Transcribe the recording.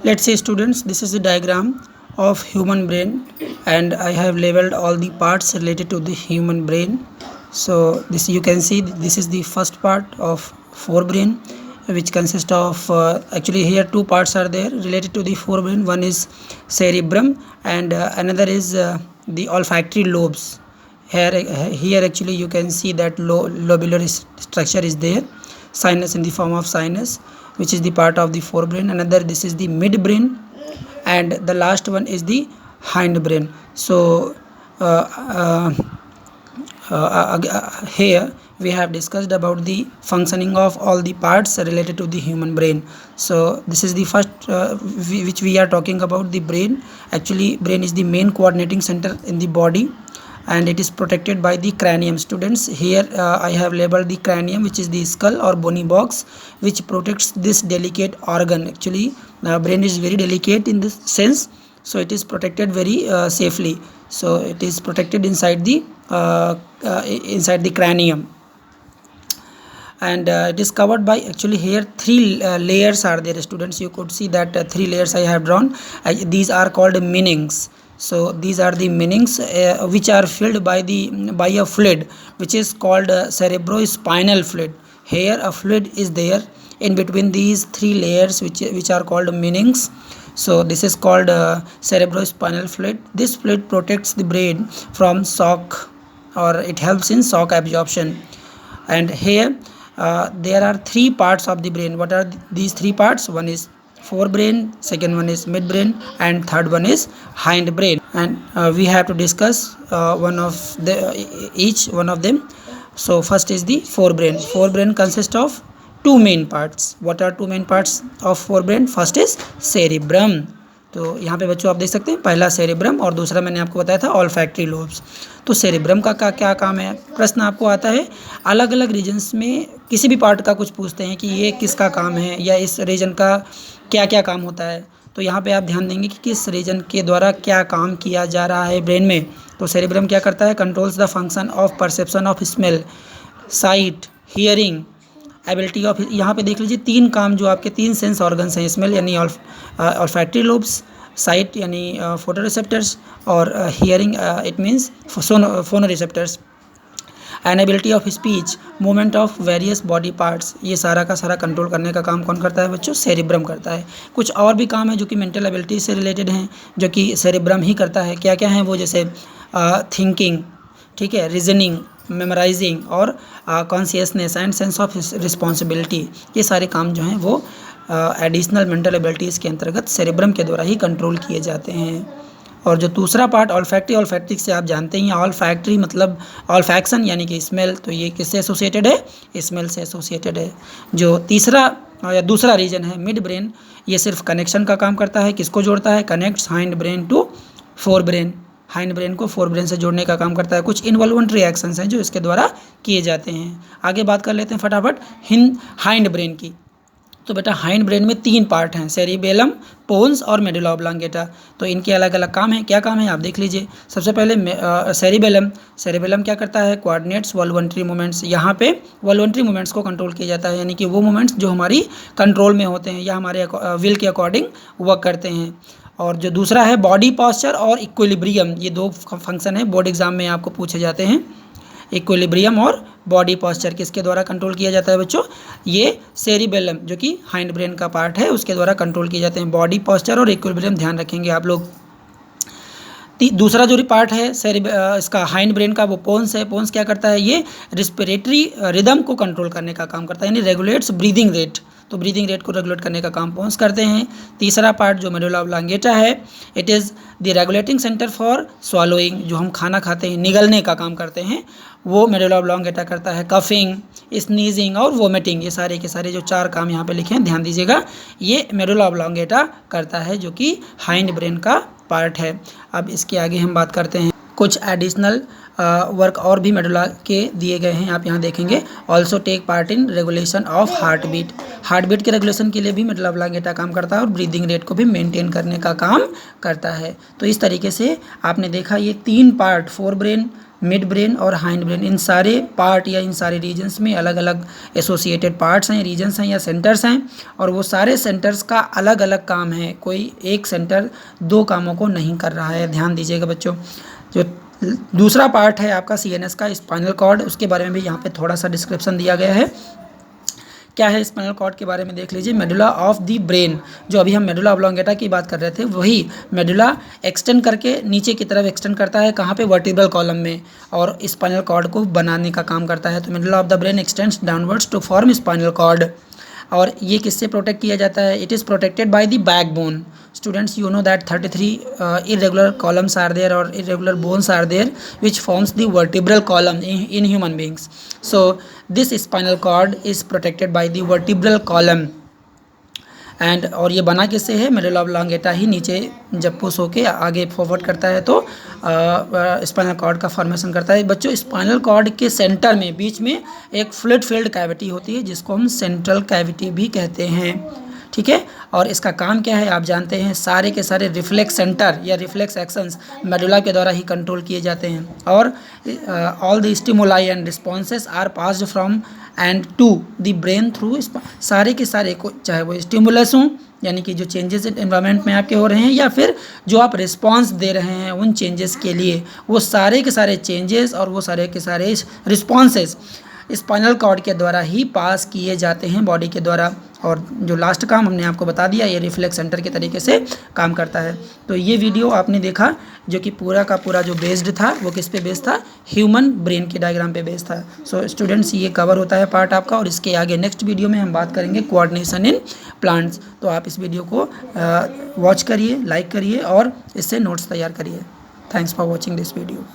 Let's say students, this is the diagram of human brain and I have labeled all the parts related to the human brain. So this you can see this is the first part of forebrain, which consists of actually here two parts are there related to the forebrain. One is cerebrum and another is the olfactory lobes. Here actually you can see that lobular structure is there, sinus in the form of sinus, which is the part of the forebrain. Another, this is the midbrain, and the last one is the hindbrain. So here we have discussed about the functioning of all the parts related to the human brain. So this is the first which we are talking about, the brain. Actually brain is the main coordinating center in the body and it is protected by the cranium. Students, here I have labeled the cranium, which is the skull or bony box, which protects this delicate organ. Actually brain is very delicate in this sense, so it is protected very safely. So it is protected inside the cranium, and it is covered by, actually here three layers are there. Students, you could see that three layers I have drawn. These are called meanings. So these are the meanings which are filled by a fluid which is called cerebrospinal fluid. Here a fluid is there in between these three layers which are called meanings. So this is called cerebrospinal fluid. This fluid protects the brain from shock, or it helps in shock absorption. And here there are three parts of the brain. What are these three parts? One is forebrain, second one is midbrain, and third one is hindbrain. And we have to discuss each one of them. So first is the forebrain. Forebrain consists of two main parts. What are two main parts of forebrain? First is cerebrum. तो यहाँ पे बच्चों आप देख सकते हैं, पहला cerebrum और दूसरा मैंने आपको बताया था ऑल्फैक्टरी लोब्स. तो सेरेब्रम का क्या काम है? प्रश्न आपको आता है, अलग अलग रीजन्स में किसी भी पार्ट का कुछ पूछते हैं कि ये किसका काम है या इस रीजन का क्या क्या काम होता है. तो यहाँ पे आप ध्यान देंगे कि किस रीजन के द्वारा क्या काम किया जा रहा है ब्रेन में. तो सेरेब्रम क्या करता है? Controls the function of perception of smell, site, hearing, ability of. यहाँ पे देख लीजिए तीन काम जो आपके तीन सेंस ऑर्गन्स हैं, स्मेल यानी ऑल्फैक्टरी लोब्स, साइट यानी फोटो रिसेप्टर्स, और हियरिंग इट मीन्स फोनो receptors, and ability of speech, movement of various body parts. ये सारा का सारा कंट्रोल करने का काम कौन करता है बच्चों? सेरेब्रम करता है. कुछ और भी काम है जो कि मेंटल एबिलिटी से रिलेटेड हैं, जो कि सेरेब्रम ही करता है. क्या क्या हैं वो? जैसे थिंकिंग, ठीक है, रीजनिंग, मेमोराइजिंग और consciousness and sense of responsibility. ये सारे काम जो हैं वो एडिशनल मेंटल एबिलिटीज़ के अंतर्गत सेरेब्रम के द्वारा ही कंट्रोल किए जाते हैं. और जो दूसरा पार्ट ऑल्फैक्ट्री से आप जानते हैं, ऑल्फैक्ट्री मतलब ऑल्फैक्शन यानी कि स्मेल. तो ये किससे एसोसिएटेड है? स्मेल से एसोसिएटेड है. जो तीसरा या दूसरा रीजन है मिड ब्रेन, ये सिर्फ कनेक्शन का काम करता है. किसको जोड़ता है? Connects hindbrain to forebrain. Hindbrain को फोर ब्रेन से जोड़ने का काम करता है. कुछ इन्वॉल्वेंट रिएक्शंस हैं जो इसके द्वारा किए जाते हैं. आगे बात कर लेते हैं फटाफट हाइंड ब्रेन की. तो बेटा हाइंड ब्रेन में तीन पार्ट हैं, सेरिबेलम, पोन्स और मेडुला ऑब्लांगेटा. तो इनके अलग अलग काम हैं. क्या काम है आप देख लीजिए. सबसे पहले सेरिबेलम क्या करता है? Coordinates voluntary movements. यहाँ पे वॉल्वेंट्री मूवमेंट्स को कंट्रोल किया जाता है, यानी कि वो मूवमेंट्स जो हमारी कंट्रोल में होते हैं या हमारे विल के अकॉर्डिंग वर्क करते हैं. और जो दूसरा है बॉडी पॉस्चर और इक्विलिब्रियम. ये दो फंक्शन है, बोर्ड एग्जाम में आपको पूछे जाते हैं. इक्विलिब्रियम और बॉडी पॉस्चर किसके द्वारा कंट्रोल किया जाता है बच्चों? ये सेरिबेलम जो कि हाइंड ब्रेन का पार्ट है उसके द्वारा कंट्रोल किए जाते हैं. बॉडी पॉस्चर और इक्विलिब्रियम ध्यान रखेंगे आप लोग. दूसरा जो पार्ट है इसका हाइंड ब्रेन का, वो पोन्स है. पोन्स क्या करता है? ये रिस्पिरेटरी रिदम को कंट्रोल करने का काम करता है, यानी रेगुलेट्स ब्रीदिंग रेट. तो ब्रीदिंग रेट को रेगुलेट करने का काम पोन्स करते हैं. तीसरा पार्ट जो मेडुला ऑब्लांगेटा है, it is the regulating centre for swallowing. जो हम खाना खाते हैं, निगलने का काम करते हैं, वो मेडुला ऑब्लांगेटा करता है. कफिंग, स्नीजिंग और वोमिटिंग, ये सारे के सारे जो चार काम यहाँ पे लिखे हैं ध्यान दीजिएगा, ये मेडुला ऑब्लांगेटा करता है, जो कि हाइंड ब्रेन का पार्ट है. अब इसके आगे हम बात करते हैं कुछ एडिशनल वर्क और भी मेडुला के दिए गए हैं, आप यहाँ देखेंगे। Also take part in regulation of heartbeat, heartbeat के रेगुलेशन के लिए भी मेडुला ऑब्लांगेटा काम करता है और ब्रीदिंग रेट को भी मेंटेन करने का काम करता है। तो इस तरीके से आपने देखा ये 3 part, fore brain, mid brain और हाइंड ब्रेन, इन सारे पार्ट या इन सारे रीजन्स में अलग अलग एसोसिएटेड पार्ट्स हैं, रीजन्स हैं या सेंटर्स हैं, और वो सारे सेंटर्स का अलग अलग काम है, कोई एक सेंटर 2 कामों को नहीं कर रहा है। ध्यान दीजिएगा बच्चों। जो दूसरा पार्ट है आपका सीएनएस का, स्पाइनल कॉर्ड, उसके बारे में भी यहाँ पे थोड़ा सा डिस्क्रिप्शन दिया गया है। क्या है स्पाइनल कॉर्ड के बारे में देख लीजिए। मेडुला ऑफ द ब्रेन, जो अभी हम मेडुला ऑब्लांगेटा की बात कर रहे थे, वही मेडुला एक्सटेंड करके नीचे की तरफ एक्सटेंड करता है, कहाँ पे, वर्टिब्रल कॉलम में, और स्पाइनल कॉर्ड को बनाने का काम करता है। तो medulla of the brain extends downwards to form spinal cord. और ये किससे प्रोटेक्ट किया जाता है? It is protected by the backbone. Students, you know that 33 irregular columns are there or irregular bones are there which forms the vertebral column in human beings. So this spinal cord is protected by the vertebral column and और ये बना किससे है? Medulla oblongata ही नीचे जब push होके आगे forward करता है तो स्पाइनल कॉर्ड का फॉर्मेशन करता है। बच्चों, स्पाइनल कॉर्ड के सेंटर में, बीच में एक फ्लूइड फिल्ड कैविटी होती है जिसको हम सेंट्रल कैविटी भी कहते हैं, ठीक है। और इसका काम क्या है आप जानते हैं, सारे के सारे रिफ्लेक्स सेंटर या रिफ्लेक्स एक्शंस मेडुला के द्वारा ही कंट्रोल किए जाते हैं। और all the stimuli and responses are passed from and to the brain through, सारे के सारे को, चाहे वो स्टिमुलस हों यानी कि जो चेंजेस एनवायरनमेंट में आपके हो रहे हैं, या फिर जो आप रिस्पॉन्स दे रहे हैं उन चेंजेस के लिए, वो सारे के सारे चेंजेस और वो सारे के सारे रिस्पॉन्सेस स्पाइनल कॉर्ड के द्वारा ही पास किए जाते हैं बॉडी के द्वारा। और जो लास्ट काम हमने आपको बता दिया, ये रिफ्लेक्स सेंटर के तरीके से काम करता है। तो ये वीडियो आपने देखा जो कि पूरा का पूरा जो बेस्ड था वो किस पे बेस्ड था? ह्यूमन ब्रेन के डायग्राम पे बेस्ड था। सो स्टूडेंट्स, ये कवर होता है पार्ट आपका, और इसके आगे नेक्स्ट वीडियो में हम बात करेंगे कोऑर्डिनेशन इन प्लांट्स। तो आप इस वीडियो को वॉच करिए, लाइक करिए और इससे नोट्स तैयार करिए। Thanks for watching this video.